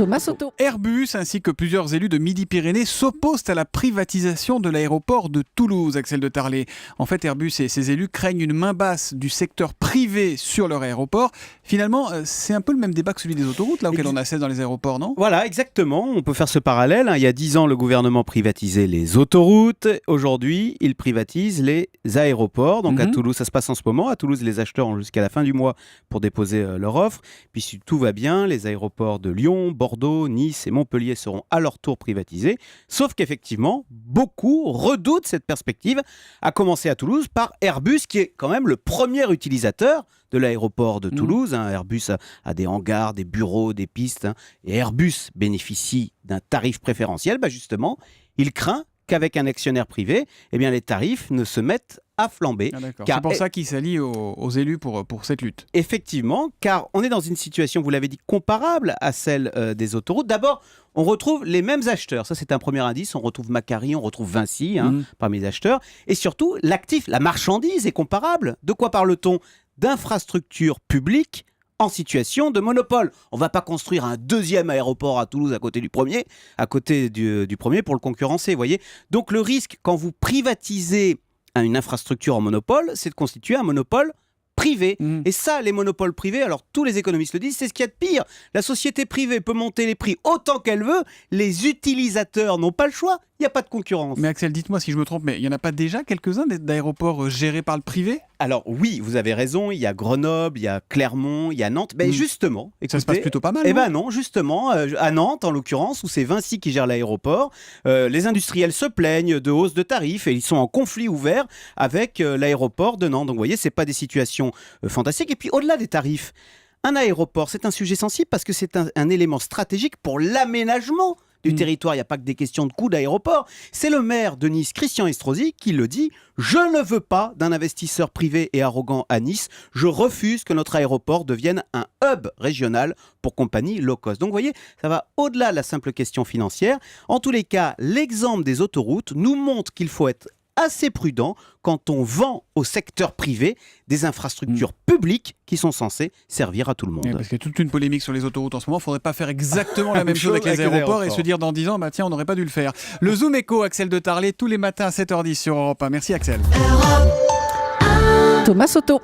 Thomas Soto. Airbus ainsi que plusieurs élus de Midi-Pyrénées s'opposent à la privatisation de l'aéroport de Toulouse, Axel de Tarlet. En fait, Airbus et ses élus craignent une main basse du secteur privé sur leur aéroport. Finalement, c'est un peu le même débat que celui des autoroutes, là, auquel on assiste dans les aéroports, non ? Voilà, exactement. On peut faire ce parallèle. Il y a 10 ans, le gouvernement privatisait les autoroutes. Aujourd'hui, il privatise les aéroports. Donc à Toulouse, ça se passe en ce moment. À Toulouse, les acheteurs ont jusqu'à la fin du mois pour déposer leur offre. Puis si tout va bien, les aéroports de Lyon, Bordeaux, Nice et Montpellier seront à leur tour privatisés. Sauf qu'effectivement, beaucoup redoutent cette perspective, à commencer à Toulouse par Airbus, qui est quand même le premier utilisateur de l'aéroport de Toulouse. Airbus a des hangars, des bureaux, des pistes. Et Airbus bénéficie d'un tarif préférentiel. Justement, il craint qu'avec un actionnaire privé, les tarifs ne se mettent à flamber. C'est pour ça qu'il s'allie aux élus pour cette lutte. Effectivement, car on est dans une situation, vous l'avez dit, comparable à celle des autoroutes. D'abord, on retrouve les mêmes acheteurs. Ça, c'est un premier indice. On retrouve Macquarie, on retrouve Vinci parmi les acheteurs. Et surtout, l'actif, la marchandise est comparable. De quoi parle-t-on ? D'infrastructures publiques en situation de monopole. On ne va pas construire un deuxième aéroport à Toulouse à côté du premier pour le concurrencer, voyez. Donc le risque, quand vous privatisez une infrastructure en monopole, c'est de constituer un monopole privé. Et ça, les monopoles privés, alors tous les économistes le disent, c'est ce qu'il y a de pire. La société privée peut monter les prix autant qu'elle veut, les utilisateurs n'ont pas le choix, il n'y a pas de concurrence. Mais Axel, dites-moi si je me trompe, mais il n'y en a pas déjà quelques-uns d'aéroports gérés par le privé ? Alors oui, vous avez raison, il y a Grenoble, il y a Clermont, il y a Nantes. Justement, écoutez, ça se passe plutôt pas mal. Non, justement, à Nantes en l'occurrence, où c'est Vinci qui gère l'aéroport, les industriels se plaignent de hausse de tarifs et ils sont en conflit ouvert avec l'aéroport de Nantes. Donc vous voyez, c'est pas des situations fantastiques. Et puis au-delà des tarifs, un aéroport, c'est un sujet sensible parce que c'est un élément stratégique pour l'aménagement du territoire. Il n'y a pas que des questions de coût d'aéroport. C'est le maire de Nice, Christian Estrosi, qui le dit. Je ne veux pas d'un investisseur privé et arrogant à Nice. Je refuse que notre aéroport devienne un hub régional pour compagnies low cost. Donc vous voyez, ça va au-delà de la simple question financière. En tous les cas, l'exemple des autoroutes nous montre qu'il faut être assez prudent quand on vend au secteur privé des infrastructures publiques qui sont censées servir à tout le monde. Parce qu'il y a toute une polémique sur les autoroutes en ce moment. Il ne faudrait pas faire exactement la même chose avec les aéroports et se dire dans 10 ans, tiens, on n'aurait pas dû le faire. Le Zoom Echo, Axel de Tarlet, tous les matins à 7h10 sur Europe 1. Merci Axel. Thomas Soto.